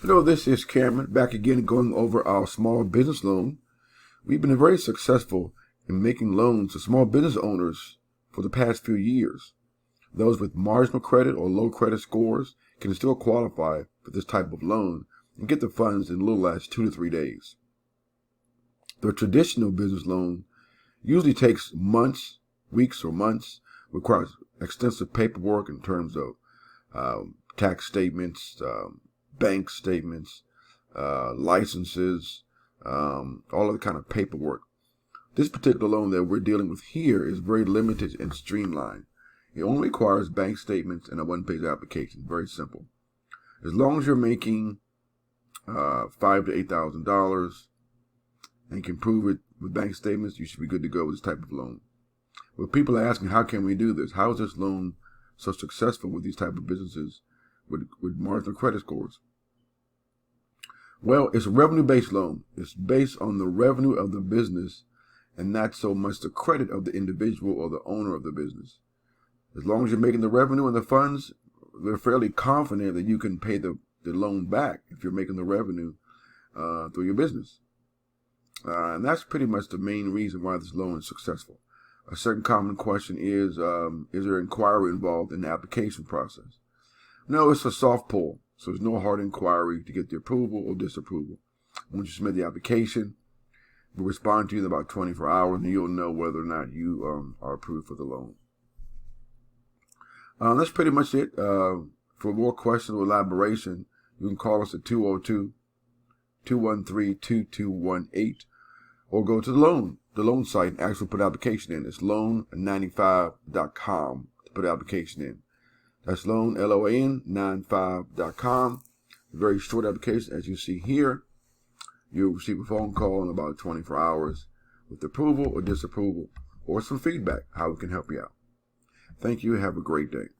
Hello, this is Cameron, back again going over our small business loan. We've been very successful in making loans to small business owners for the past few years. Those with marginal credit or low credit scores can still qualify for this type of loan and get the funds in a little less 2 to 3 days. The traditional business loan usually takes months, weeks or months, requires extensive paperwork in terms of tax statements, bank statements, licenses, all of the kind of paperwork. This particular loan that we're dealing with here is very limited and streamlined. It only requires bank statements and a one-page application. Very simple. As long as you're making $5,000 to $8,000 and can prove it with bank statements, you should be good to go with this type of loan. Well, people are asking, how can we do this? How is this loan so successful with these type of businesses with marginal credit scores? Well, it's a revenue-based loan. It's based on the revenue of the business and not so much the credit of the individual or the owner of the business. As long as you're making the revenue and the funds, they're fairly confident that you can pay the loan back if you're making the revenue through your business. And that's pretty much the main reason why this loan is successful. A certain common question is there inquiry involved in the application process? No, it's a soft pull. So there's no hard inquiry to get the approval or disapproval. Once you submit the application, we'll respond to you in about 24 hours, and you'll know whether or not you are approved for the loan. That's pretty much it. For more questions or elaboration, you can call us at 202-213-2218, or go to the loan site and actually put an application in. It's loan95.com to put an application in. That's loan, LOAN95.com. Very short application, as you see here. You'll receive a phone call in about 24 hours with approval or disapproval or some feedback, how we can help you out. Thank you. Have a great day.